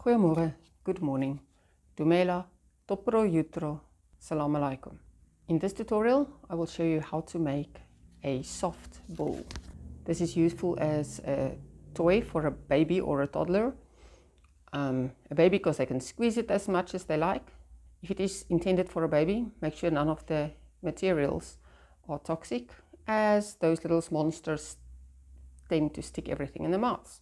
Goeiemorgen, good morning, Dumela, Topro Jutro, Salam Alaikum. In this tutorial, I will show you how to make a soft ball. This is useful as a toy for a baby or a toddler. A baby because they can squeeze it as much as they like. If it is intended for a baby, make sure none of the materials are toxic, as those little monsters tend to stick everything in their mouths.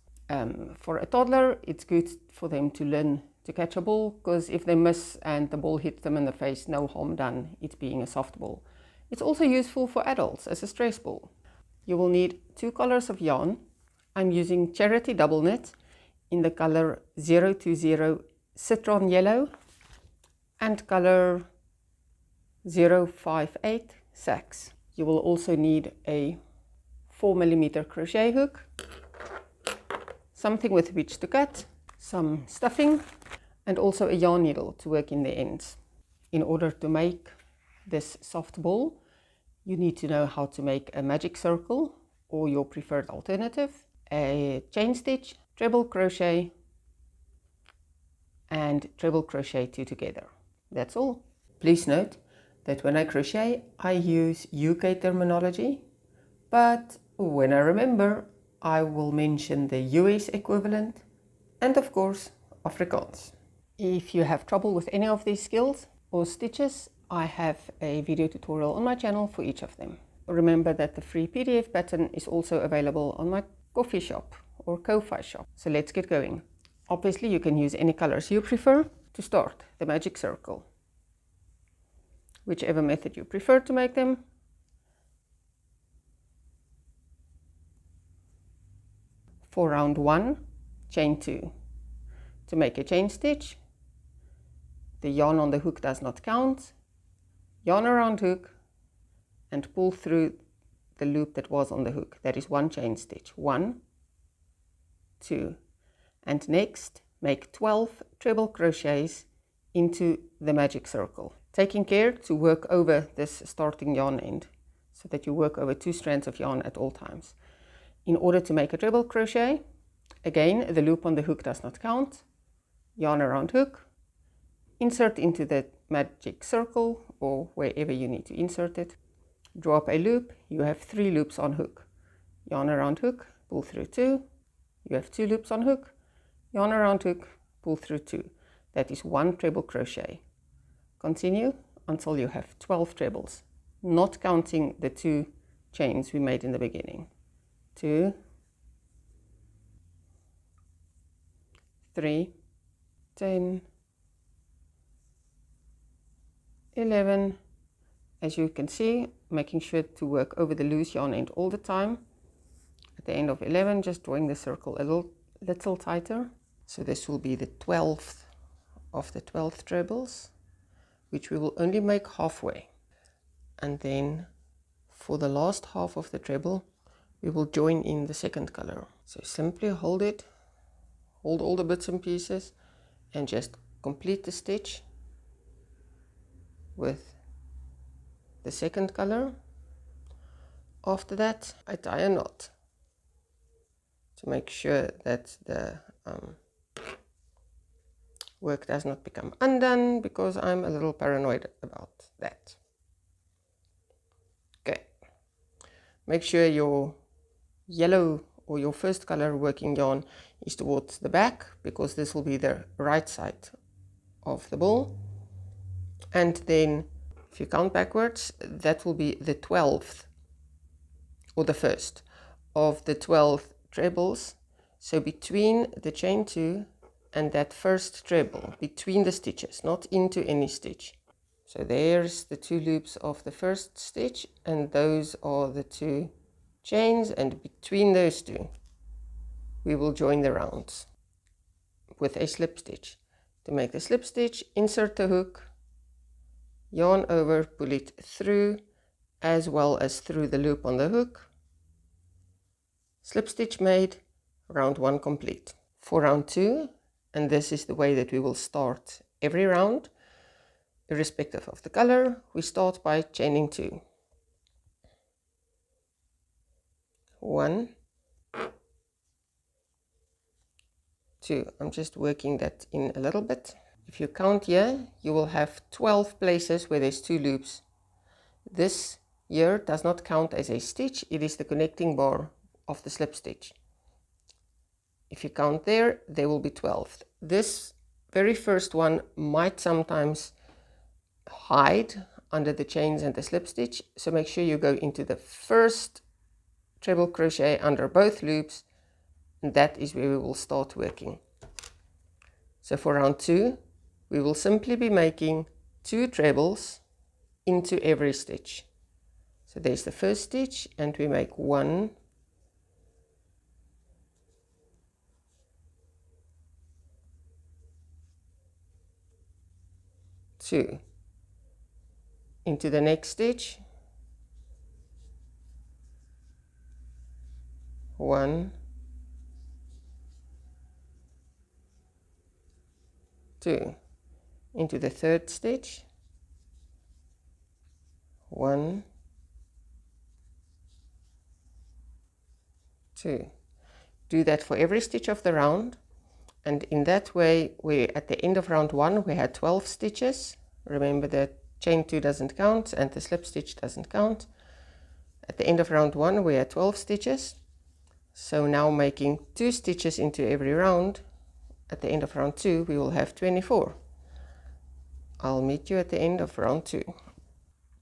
For a toddler, it's good for them to learn to catch a ball, because if they miss and the ball hits them in the face, no harm done, it being a soft ball. It's also useful for adults as a stress ball. You will need 2 colors of yarn. I'm using Charity Double Knit in the color 020 Citron Yellow and color 058 Sax. You will also need a 4mm crochet hook, something with which to cut, some stuffing, and also a yarn needle to work in the ends. In order to make this soft ball, you need to know how to make a magic circle or your preferred alternative, a chain stitch, treble crochet, and treble crochet 2 together. That's all. Please note that when I crochet, I use UK terminology, but when I remember, I will mention the US equivalent and of course Afrikaans. If you have trouble with any of these skills or stitches, I have a video tutorial on my channel for each of them. Remember that the free PDF pattern is also available on my coffee shop or Ko-Fi shop. So let's get going. Obviously you can use any colors you prefer to start the magic circle. Whichever method you prefer to make them. For round 1, chain 2. To make a chain stitch, the yarn on the hook does not count. Yarn around hook and pull through the loop that was on the hook. That is 1 chain stitch. 1, 2, and next make 12 treble crochets into the magic circle, taking care to work over this starting yarn end so that you work over 2 strands of yarn at all times. In order to make a treble crochet, again the loop on the hook does not count. Yarn around hook, insert into the magic circle or wherever you need to insert it, draw up a loop. You have 3 loops on hook. Yarn around hook, pull through 2. You have 2 loops on hook. Yarn around hook, pull through 2. That is 1 treble crochet. Continue until you have 12 trebles, not counting the 2 chains we made in the beginning. 2, 3, 10, 11. As you can see, making sure to work over the loose yarn end all the time. At the end of 11, just drawing the circle a little tighter. So this will be the 12th of the 12 trebles, which we will only make halfway. And then for the last half of the treble, we will join in the second color. So simply hold it, hold all the bits and pieces, and just complete the stitch with the second color. After that, I tie a knot to make sure that the work does not become undone, because I'm a little paranoid about that. Okay, make sure your yellow or your first color working yarn is towards the back, because this will be the right side of the ball. And then if you count backwards, that will be the 12th or the first of the 12 trebles. So between the chain 2 and that first treble, between the stitches, not into any stitch. So there's the 2 loops of the first stitch, and those are the 2 chains, and between those 2 we will join the rounds with a slip stitch. To make the slip stitch, insert the hook, yarn over, pull it through as well as through the loop on the hook. Slip stitch made, round 1 complete. For round 2, and this is the way that we will start every round, irrespective of the color, we start by chaining 2. 1, 2. I'm just working that in a little bit. If you count here, you will have 12 places where there's 2 loops. This here does not count as a stitch, it is the connecting bar of the slip stitch. If you count there, there will be 12. This very first one might sometimes hide under the chains and the slip stitch, so make sure you go into the first treble crochet under both loops, and that is where we will start working. So for round 2, we will simply be making 2 trebles into every stitch. So there's the first stitch, and we make 1, 2, into the next stitch, 1, 2, into the third stitch, 1, 2. Do that for every stitch of the round, and in that way, at the end of round 1 we had 12 stitches. Remember that chain 2 doesn't count and the slip stitch doesn't count. At the end of round 1 we had 12 stitches. So now making 2 stitches into every round, at the end of round 2 we will have 24. I'll meet you at the end of round 2.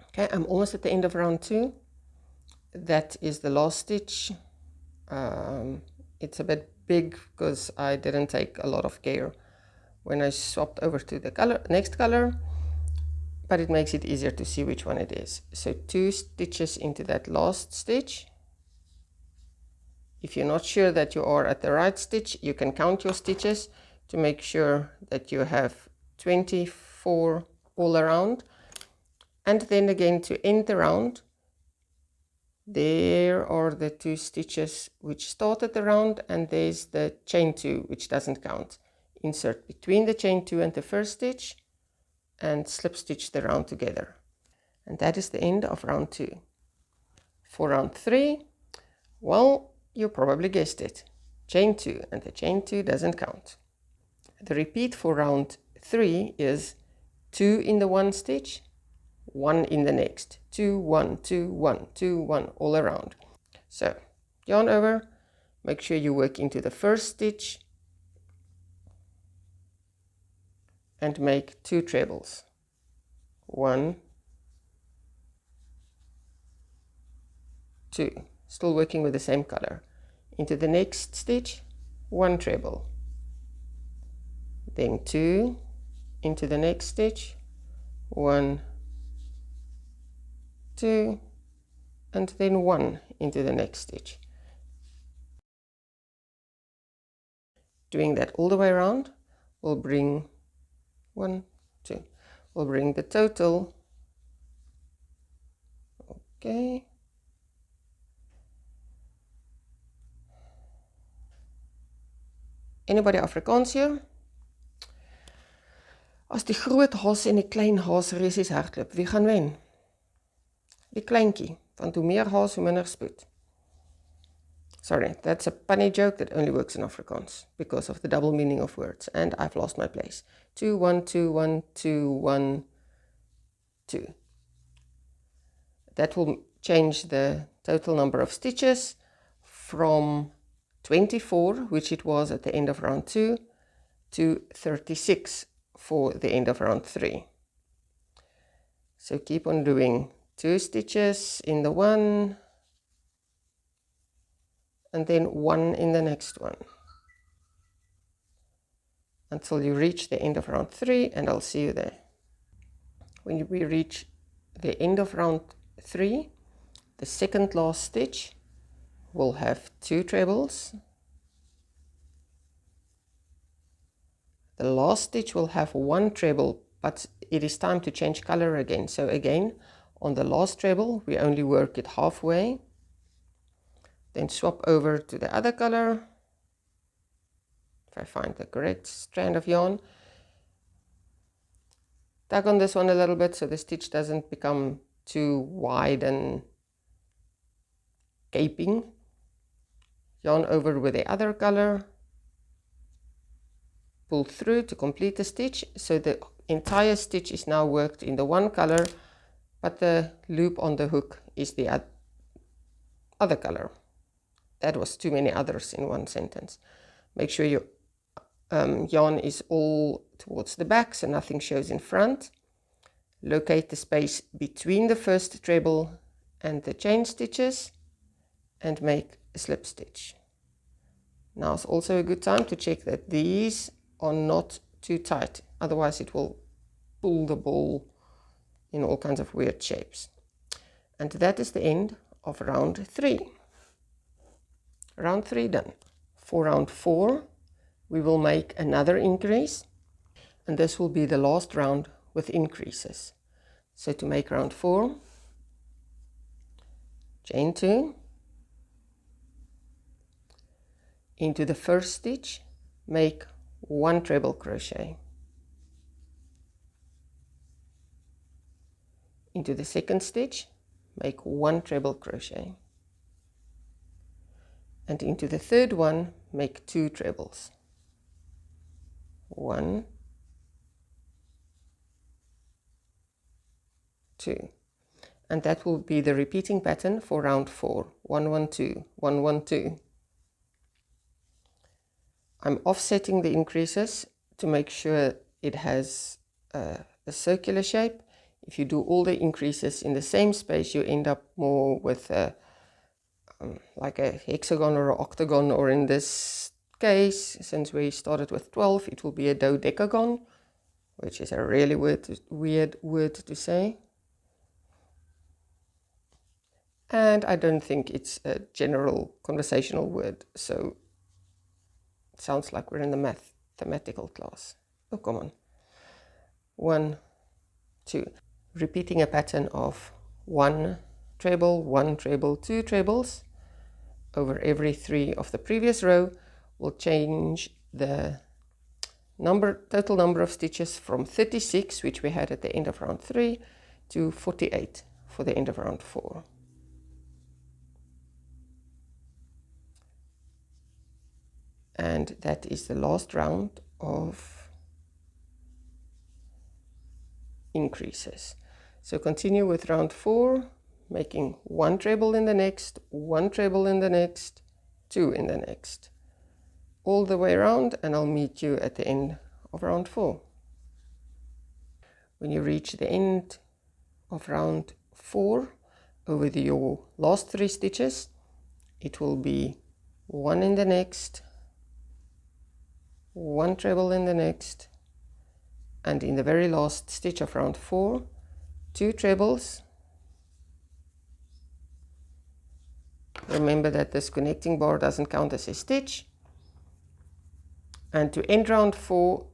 Okay, I'm almost at the end of round 2. That is the last stitch. It's a bit big because I didn't take a lot of care when I swapped over to the next color, but it makes it easier to see which one it is. So 2 stitches into that last stitch. If you're not sure that you are at the right stitch, you can count your stitches to make sure that you have 24 all around. And then again, to end the round, there are the 2 stitches which started the round, and there's the chain 2 which doesn't count. Insert between the chain 2 and the first stitch and slip stitch the round together. And that is the end of round 2. For round 3, well, you probably guessed it. Chain 2, and the chain 2 doesn't count. The repeat for round 3 is 2 in the one stitch, 1 in the next, 2, 1, 2, 1, 2, 1, all around. So yarn over, make sure you work into the first stitch and make 2 trebles. 1, 2, still working with the same color. Into the next stitch, 1 treble, then 2, into the next stitch, 1, 2, and then 1 into the next stitch. Doing that all the way around will bring 1, 2, will bring the total. Okay. Anybody Afrikaans hier? As die groot haas en die klein haas resies hardloop, wie gaan wen? Die kleintjie, want hoe meer haas, hoe minder spoed. Sorry, that's a punny joke that only works in Afrikaans because of the double meaning of words, and I've lost my place. 2, 1, 2, 1, 2, 1, 2. That will change the total number of stitches from 24, which it was at the end of round 2, to 36 for the end of round 3. So keep on doing 2 stitches in the one, and then 1 in the next one, until you reach the end of round 3, and I'll see you there. When we reach the end of round 3, the second last stitch will have 2 trebles. The last stitch will have 1 treble, but it is time to change color again. So again, on the last treble, we only work it halfway. Then swap over to the other color. If I find the correct strand of yarn. Tug on this one a little bit so the stitch doesn't become too wide and gaping. Yarn over with the other color. pull through to complete the stitch. So the entire stitch is now worked in the one color, but the loop on the hook is the other color. That was too many others in one sentence. Make sure your yarn is all towards the back so nothing shows in front. Locate the space between the first treble and the chain stitches and make a slip stitch. Now is also a good time to check that these are not too tight, otherwise it will pull the ball in all kinds of weird shapes. And that is the end of round 3. Round 3 done. For round 4 we will make another increase, and this will be the last round with increases. So to make round 4, chain 2, into the first stitch make 1 treble crochet, into the second stitch make 1 treble crochet, and into the third one make 2 trebles, 1, 2, and that will be the repeating pattern for round 4. 1, 1, 2, 1, 1, 2. I'm offsetting the increases to make sure it has a circular shape. If you do all the increases in the same space, you end up more with like a hexagon or an octagon, or in this case, since we started with 12, it will be a dodecagon, which is a really weird word to say. And I don't think it's a general conversational word, so it sounds like we're in the mathematical class. Oh, come on. 1, 2. Repeating a pattern of 1 treble, 1 treble, 2 trebles over every 3 of the previous row will change the total number of stitches from 36, which we had at the end of round 3, to 48 for the end of round 4. And that is the last round of increases. So continue with round 4, making 1 treble in the next, 1 treble in the next, 2 in the next, all the way around, and I'll meet you at the end of round 4. When you reach the end of round 4, over your last 3 stitches, it will be 1 in the next, 1 treble in the next, and in the very last stitch of round 4, 2 trebles. Remember that this connecting bar doesn't count as a stitch. And to end round 4,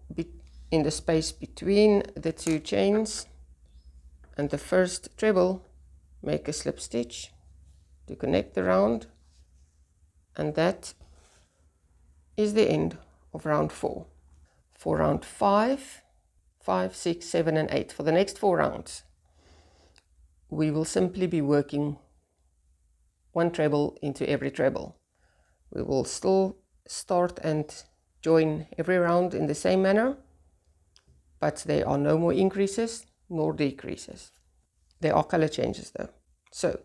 in the space between the 2 chains and the first treble, make a slip stitch to connect the round, and that is the end of round 4. For round 5, 6, 7 and 8, for the next 4 rounds, we will simply be working 1 treble into every treble. We will still start and join every round in the same manner, but there are no more increases nor decreases. There are color changes though. So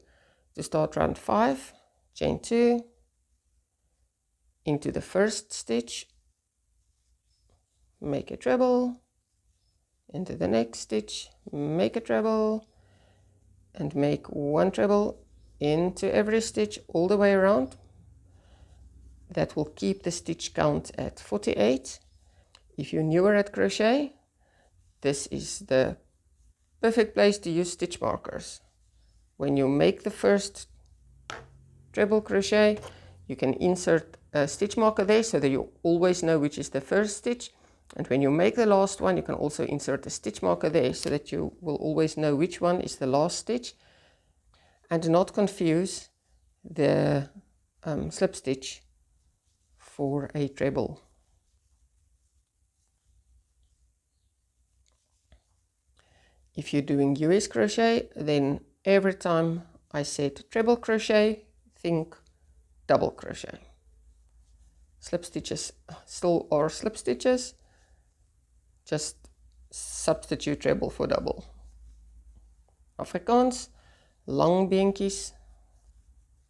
to start round 5, chain 2, into the first stitch, make a treble, into the next stitch, make a treble, and make 1 treble into every stitch all the way around. That will keep the stitch count at 48. If you're newer at crochet, this is the perfect place to use stitch markers. When you make the first treble crochet, you can insert a stitch marker there so that you always know which is the first stitch. And when you make the last one, you can also insert a stitch marker there so that you will always know which one is the last stitch, and not confuse the slip stitch for a treble. If you're doing US crochet, then every time I said treble crochet, think double crochet. Slip stitches still are slip stitches, just substitute treble for double. Afrikaans, lang beentjies,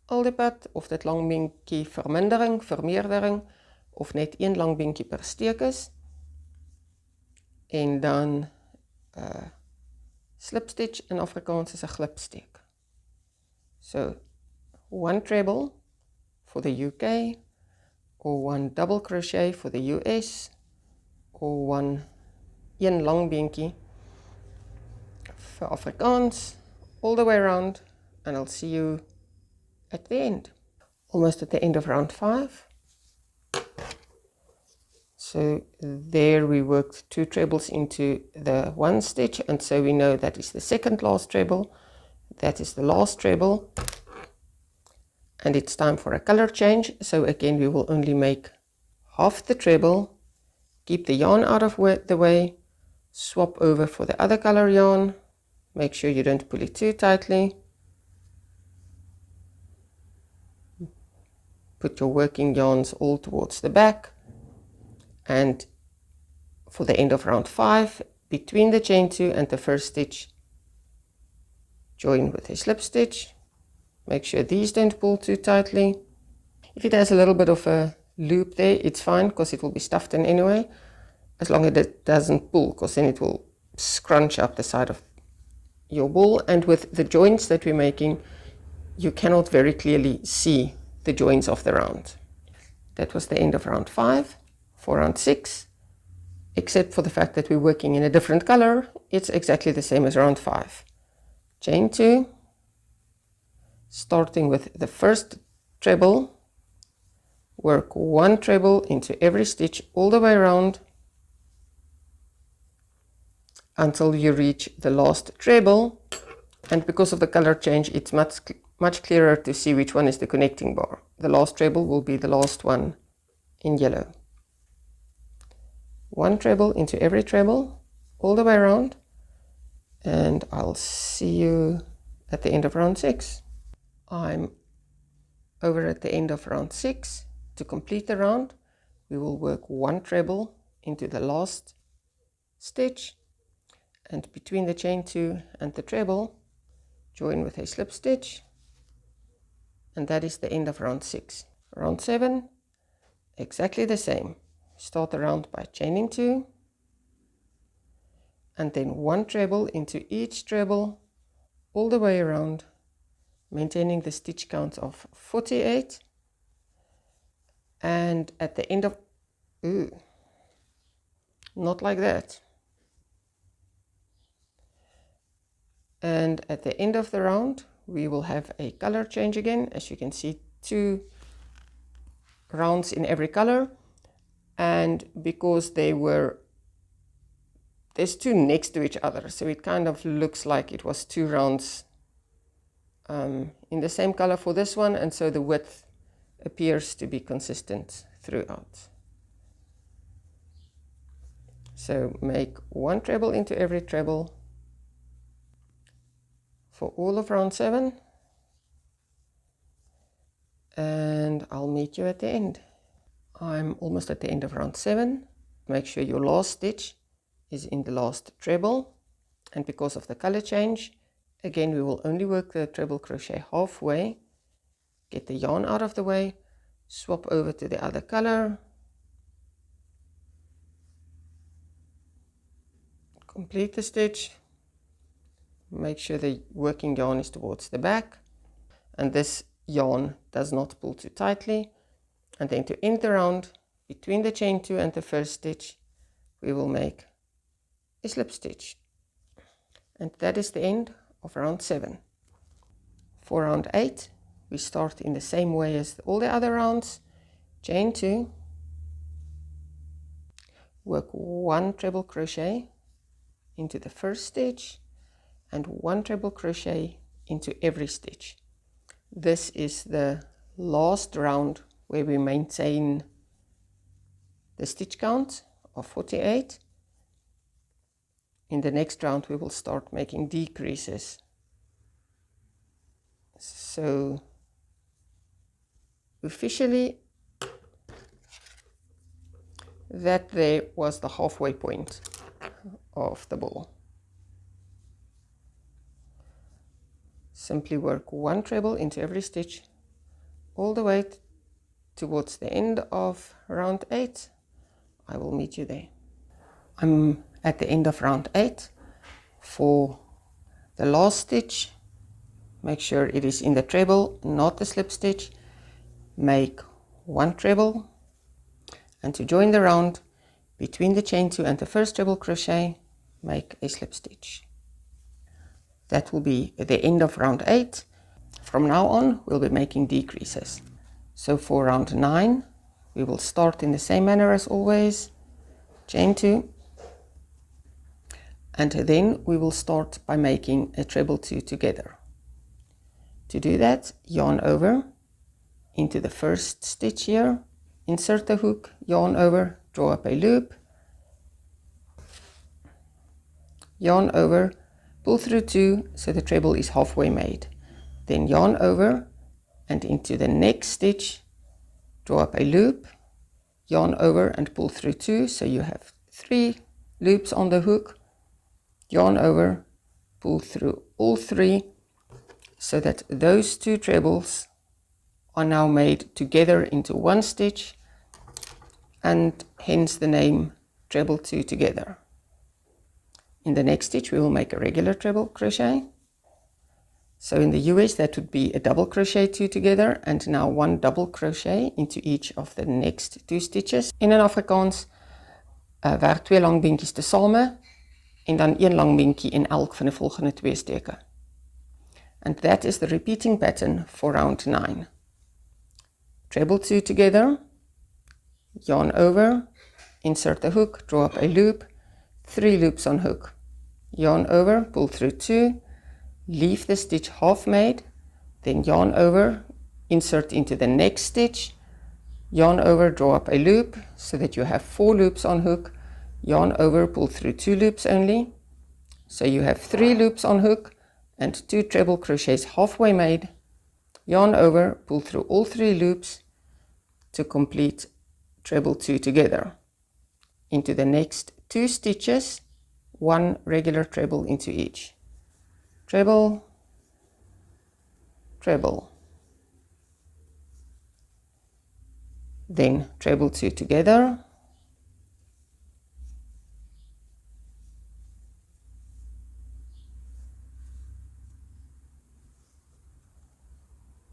al die pad, of dit lang beentjie vermindering, vermeerdering, of net een lang beentjie per steek is. En dan slip stitch in Afrikaans is 'n glipsteek. So, one treble for the UK, or one double crochet for the US, or een lang beentjie for Afrikaans, all the way around, and I'll see you at the end. Almost at the end of round 5. So there we worked 2 trebles into the one stitch, and so we know that is the second last treble, that is the last treble, and it's time for a color change. So again, we will only make half the treble, keep the yarn out of the way, swap over for the other color yarn, make sure you don't pull it too tightly, put your working yarns all towards the back, and for the end of round 5, between the chain 2 and the first stitch, join with a slip stitch. Make sure these don't pull too tightly. If it has a little bit of a loop there, it's fine, because it will be stuffed in anyway, as long as it doesn't pull, because then it will scrunch up the side of your ball. And with the joints that we're making, you cannot very clearly see the joints of the round. That was the end of round 5. For round 6, except for the fact that we're working in a different color, it's exactly the same as round 5. Chain 2, starting with the first treble, work 1 treble into every stitch all the way around until you reach the last treble. And because of the color change, it's much clearer to see which one is the connecting bar. The last treble will be the last one in yellow. 1 treble into every treble all the way around, and I'll see you at the end of round 6. I'm over at the end of round 6. To complete the round, we will work 1 treble into the last stitch, and between the chain 2 and the treble, join with a slip stitch, and that is the end of round 6. Round 7, exactly the same. Start the round by chaining 2, and then 1 treble into each treble all the way around, maintaining the stitch count of 48. And at the end of, not like that. And at the end of the round, we will have a color change again. As you can see, 2 rounds in every color. And because there's 2 next to each other, so it kind of looks like it was 2 rounds in the same color for this one, and so the width appears to be consistent throughout. So make 1 treble into every treble for all of round 7, and I'll meet you at the end. I'm almost at the end of round 7. Make sure your last stitch is in the last treble, and because of the color change, again we will only work the treble crochet halfway, get the yarn out of the way, swap over to the other color, complete the stitch, make sure the working yarn is towards the back, and this yarn does not pull too tightly. And then to end the round, between the chain 2 and the first stitch, we will make a slip stitch. And that is the end of round 7. For round 8, we start in the same way as all the other rounds. Chain 2, work 1 treble crochet into the first stitch, and 1 treble crochet into every stitch. This is the last round where we maintain the stitch count of 48. In the next round, we will start making decreases. So officially, that there was the halfway point. of the ball. Simply work one treble into every stitch all the way towards the end of round 8. I will meet you there. I'm at the end of round 8. For the last stitch, make sure it is in the treble, not the slip stitch. Make one treble, and to join the round between the chain 2 and the first treble crochet, make a slip stitch. That will be the end of round 8. From now on, we'll be making decreases. So for round 9, we will start in the same manner as always, chain 2, and then we will start by making a treble 2 together. To do that, yarn over into the first stitch here, insert the hook, yarn over, draw up a loop, yarn over, pull through 2 so the treble is halfway made. Then yarn over and into the next stitch, draw up a loop, yarn over and pull through 2 so you have 3 loops on the hook, yarn over, pull through all 3 so that those 2 trebles are now made together into one stitch, and hence the name treble 2 together. In the next stitch we will make a regular treble crochet. So in the US that would be a double crochet 2 together, and now one double crochet into each of the next 2 stitches. In Afrikaans werk 2 lang beentjies tesame en dan 1 lang beentjie in elk van die volgende 2 steke. And that is the repeating pattern for round 9. Treble 2 together, yarn over, insert the hook, draw up a loop, 3 loops on hook, yarn over, pull through 2, leave the stitch half made, then yarn over, insert into the next stitch, yarn over, draw up a loop so that you have 4 loops on hook, yarn over, pull through 2 loops only, so you have 3 loops on hook and 2 treble crochets halfway made, yarn over, pull through all 3 loops to complete treble 2 together. Into the next 2 stitches, 1 regular treble into each. Treble, treble, then treble 2 together,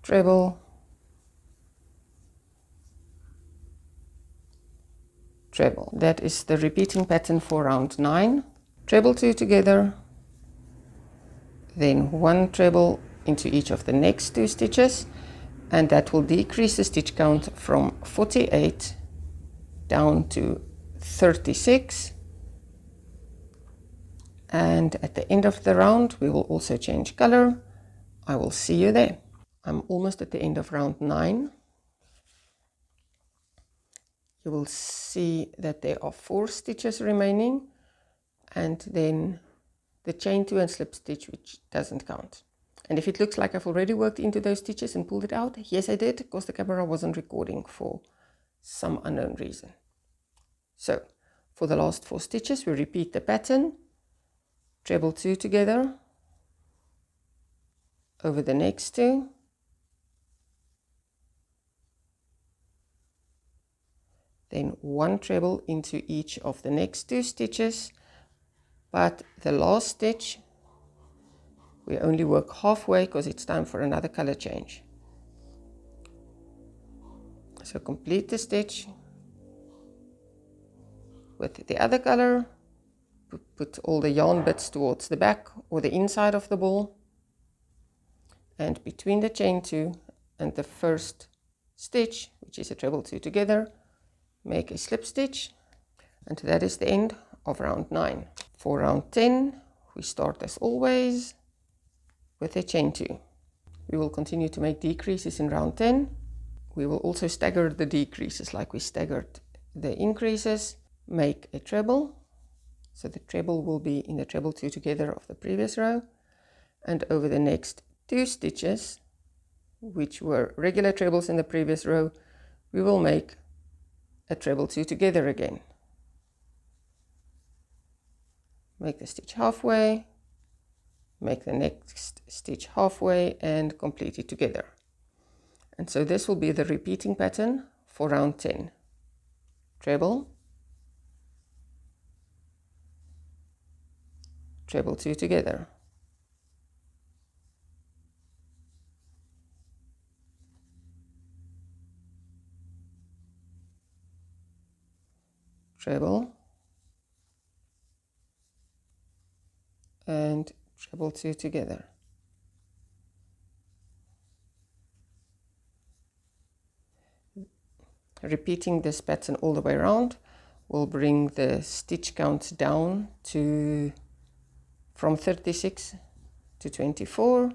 treble, treble. That is the repeating pattern for round 9. Treble 2 together, then 1 treble into each of the next 2 stitches, and that will decrease the stitch count from 48 down to 36. And at the end of the round we will also change color. I will see you there. I'm almost at the end of round 9. You will see that there are 4 stitches remaining, and then the chain 2 and slip stitch, which doesn't count. And if it looks like I've already worked into those stitches and pulled it out, yes I did, because the camera wasn't recording for some unknown reason. So for the last 4 stitches we repeat the pattern, treble 2 together, over the next 2, then 1 treble into each of the next 2 stitches, but the last stitch we only work halfway because it's time for another color change. So complete the stitch with the other color, put all the yarn bits towards the back or the inside of the ball, and between the chain 2 and the first stitch, which is a treble 2 together, make a slip stitch, and that is the end of round 9. For round 10 we start as always with a chain 2. We will continue to make decreases in round 10. We will also stagger the decreases like we staggered the increases. Make a treble, so the treble will be in the treble 2 together of the previous row, and over the next 2 stitches, which were regular trebles in the previous row, we will make a treble 2 together again. make the stitch halfway, make the next stitch halfway, and complete it together. And so this will be the repeating pattern for round 10. Treble, treble 2 together, treble, and treble 2 together. Repeating this pattern all the way around will bring the stitch count down to from 36 to 24.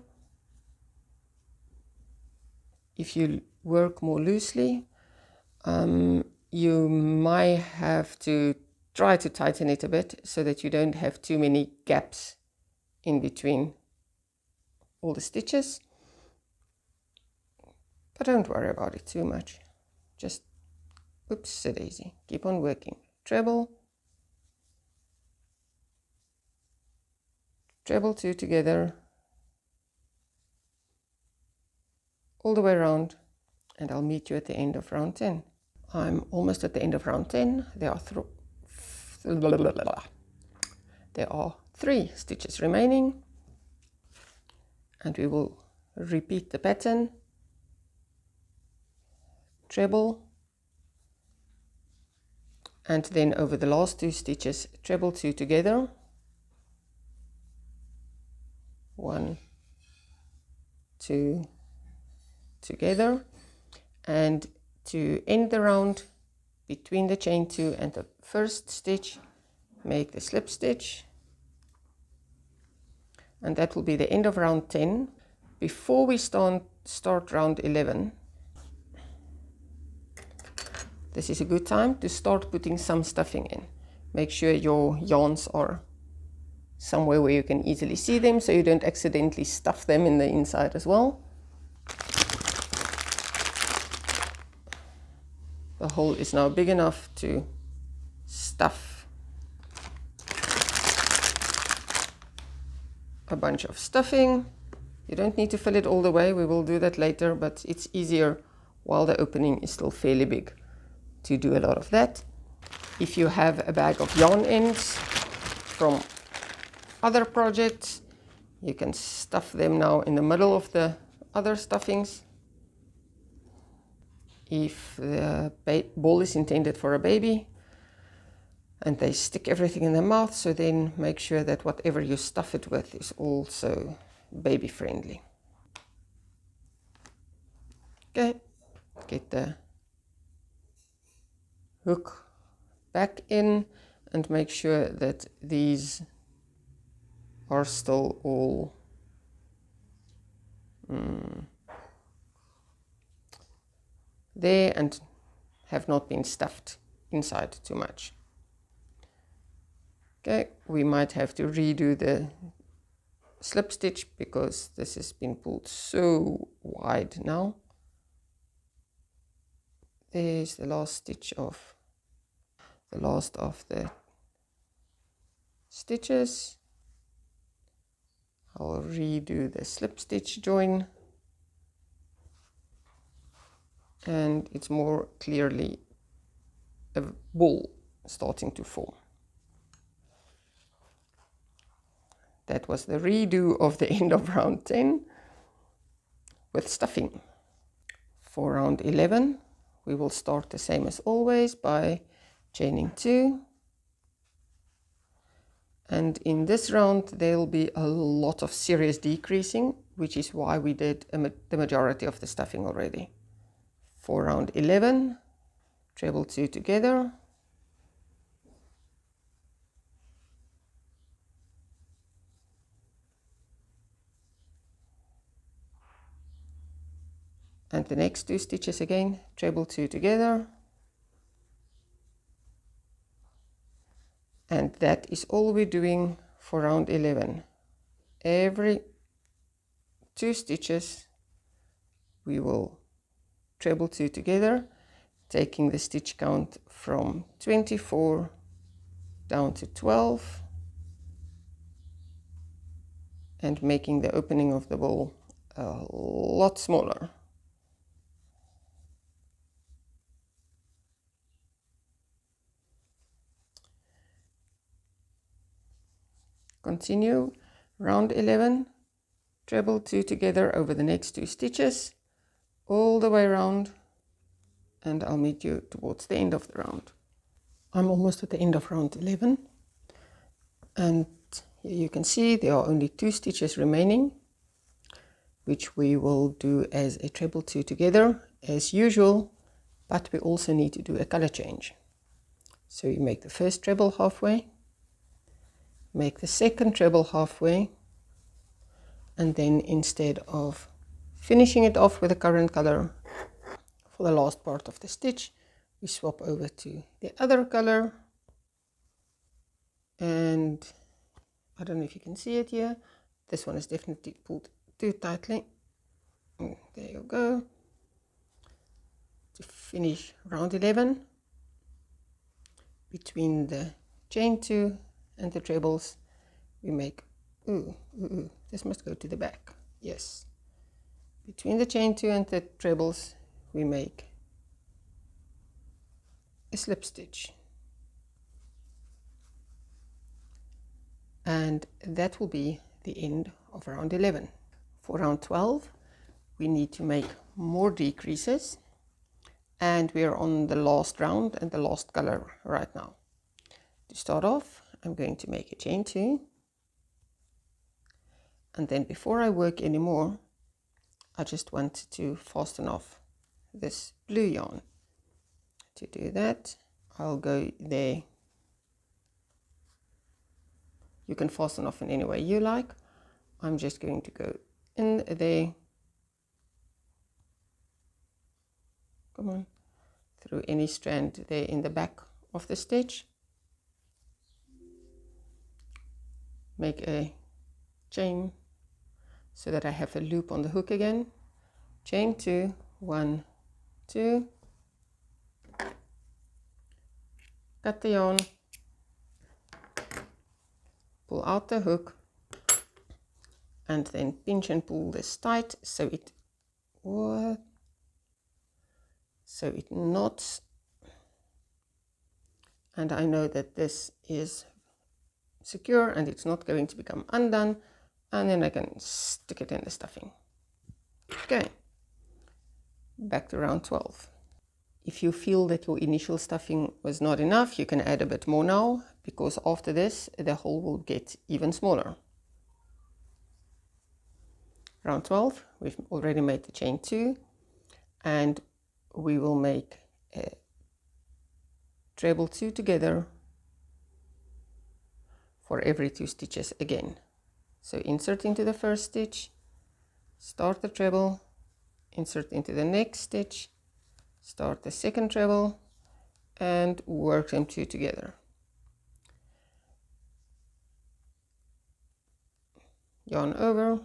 If you work more loosely, you might have to try to tighten it a bit so that you don't have too many gaps in between all the stitches. But don't worry about it too much. Just oops, daisy. Keep on working. Treble, treble 2 together, all the way around, and I'll meet you at the end of round 10. I'm almost at the end of round 10. There are 3 stitches remaining, and we will repeat the pattern. Treble, and then over the last 2 stitches, treble 2 together, 1, 2 together, and to end the round between the chain 2 and the first stitch, make the slip stitch, and that will be the end of round 10. Before we start round 11, this is a good time to start putting some stuffing in. Make sure your yarns are somewhere where you can easily see them so you don't accidentally stuff them in the inside as well. The hole is now big enough to stuff a bunch of stuffing. You don't need to fill it all the way, we will do that later, but it's easier while the opening is still fairly big to do a lot of that. If you have a bag of yarn ends from other projects, you can stuff them now in the middle of the other stuffings. If the ball is intended for a baby and they stick everything in their mouth, so then make sure that whatever you stuff it with is also baby friendly. Okay, get the hook back in and make sure that these are still all there and have not been stuffed inside too much. Okay, we might have to redo the slip stitch because this has been pulled so wide now. There's the last stitch of the last of the stitches. I'll redo the slip stitch join, and it's more clearly a ball starting to form. That was the redo of the end of round 10 with stuffing. For round 11, we will start the same as always by chaining 2. And in this round, there will be a lot of serious decreasing, which is why we did the majority of the stuffing already. For round 11, treble 2 together, and the next 2 stitches again, treble 2 together, and that is all we're doing for round 11. Every 2 stitches we will treble 2 together, taking the stitch count from 24 down to 12, and making the opening of the ball a lot smaller. Continue round 11, treble 2 together over the next 2 stitches all the way around, and I'll meet you towards the end of the round. I'm almost at the end of round 11, and here you can see there are only 2 stitches remaining, which we will do as a treble 2 together as usual, but we also need to do a color change. So you make the first treble halfway, make the second treble halfway, and then instead of finishing it off with the current color for the last part of the stitch, we swap over to the other color. And I don't know if you can see it here, this one is definitely pulled too tightly. There you go. To finish round 11, between the chain 2 and the trebles, we make, this must go to the back, yes. Between the chain 2 and the trebles, we make a slip stitch. And that will be the end of round 11. For round 12, we need to make more decreases, and we're on the last round and the last color right now. To start off, I'm going to make a chain 2, and then before I work anymore, I just want to fasten off this blue yarn. To do that, I'll go there. You can fasten off in any way you like. I'm just going to go in there, come on, through any strand there in the back of the stitch, make a chain so that I have a loop on the hook again, chain 2, 1, 2, cut the yarn, pull out the hook, and then pinch and pull this tight so it knots. And I know that this is secure and it's not going to become undone, and then I can stick it in the stuffing. Okay, back to round 12. If you feel that your initial stuffing was not enough, you can add a bit more now, because after this the hole will get even smaller. Round 12, we've already made the chain 2, and we will make a treble 2 together for every 2 stitches again. So insert into the first stitch, start the treble, insert into the next stitch, start the second treble, and work them 2 together. Yarn over.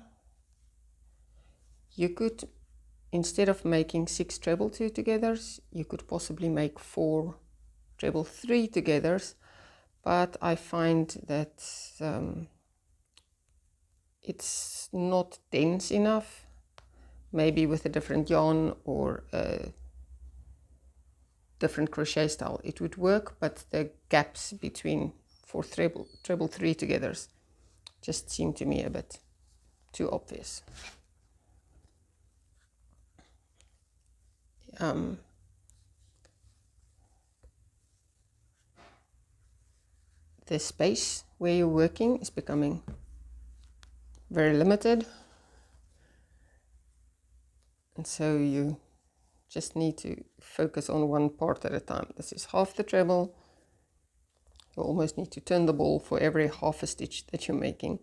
You could, instead of making 6 treble 2 togethers, you could possibly make 4 treble 3 togethers, but I find that it's not dense enough. Maybe with a different yarn or a different crochet style it would work, but the gaps between 4 treble 3 togethers just seem to me a bit too obvious. The space where you're working is becoming very limited, and so you just need to focus on one part at a time. This is half the treble. You almost need to turn the ball for every half a stitch that you're making.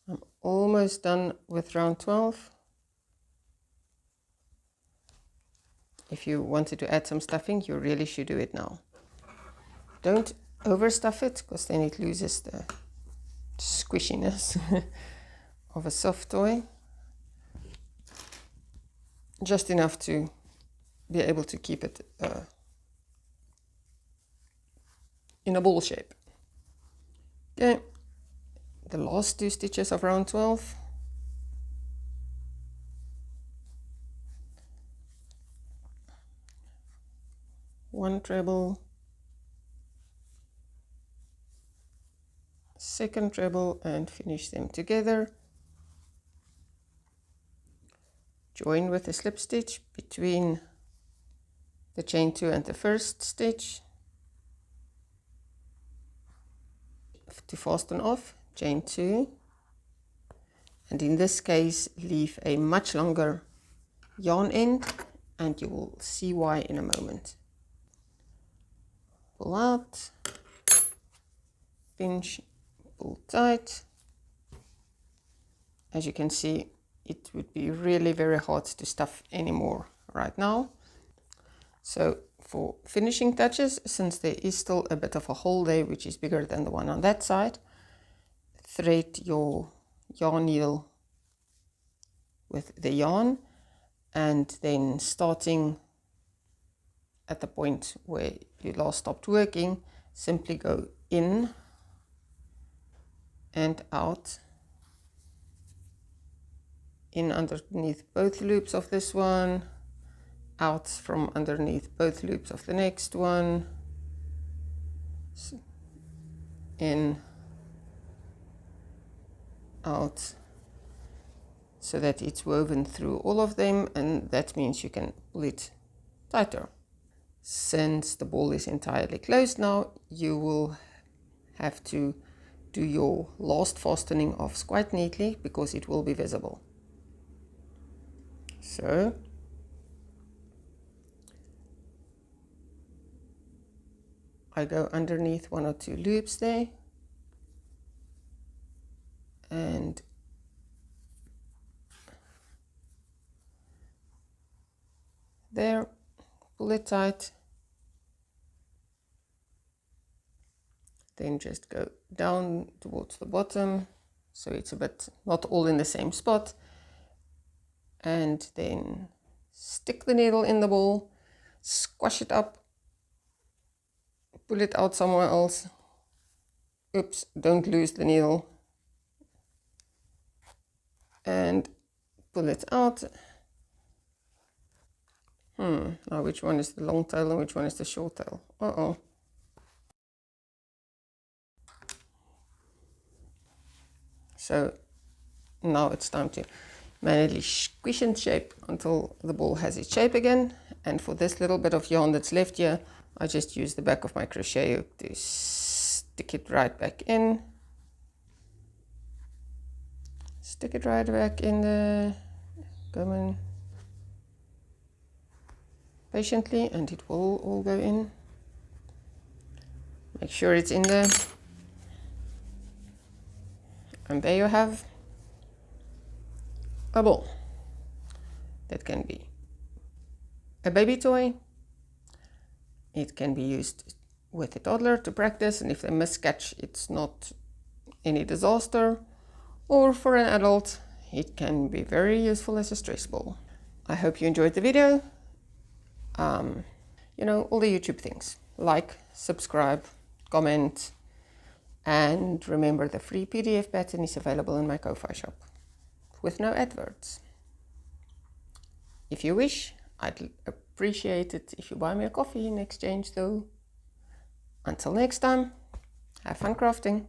I'm almost done with round 12. If you wanted to add some stuffing, you really should do it now. Don't overstuff it, because then it loses the squishiness of a soft toy. just enough to be able to keep it in a ball shape. Okay, the last 2 stitches of round 12. One treble, second treble, and finish them together. Join with a slip stitch between the chain 2 and the first stitch. To fasten off, chain 2, and in this case leave a much longer yarn end, and you will see why in a moment. Pull out, pinch, pull tight. As you can see, it would be really very hard to stuff anymore right now. So for finishing touches, since there is still a bit of a hole there which is bigger than the one on that side, thread your yarn needle with the yarn, and then starting at the point where you last stopped working, simply go in and out, in underneath both loops of this one, out from underneath both loops of the next one, in, out, so that it's woven through all of them, and that means you can pull it tighter. Since the ball is entirely closed now, you will have to do your last fastening off quite neatly because it will be visible. So I go underneath 1 or 2 loops there, and there, pull it tight, then just go down towards the bottom so it's a bit not all in the same spot, and then stick the needle in the ball, squash it up, pull it out somewhere else. Oops, don't lose the needle, and pull it out. Now which one is the long tail and which one is the short tail? So now it's time to manually squish and shape until the ball has its shape again. And for this little bit of yarn that's left here, I just use the back of my crochet hook to stick it right back in. Stick it right back in there. Come in patiently and it will all go in. Make sure it's in there. And there you have a ball that can be a baby toy. It can be used with a toddler to practice, and if they miscatch, it's not any disaster. Or for an adult, it can be very useful as a stress ball. I hope you enjoyed the video. You know, all the YouTube things. Like, subscribe, comment, and remember the free PDF pattern is available in my Ko-Fi shop with no adverts. If you wish, I'd appreciate it if you buy me a coffee in exchange though. Until next time, have fun crafting.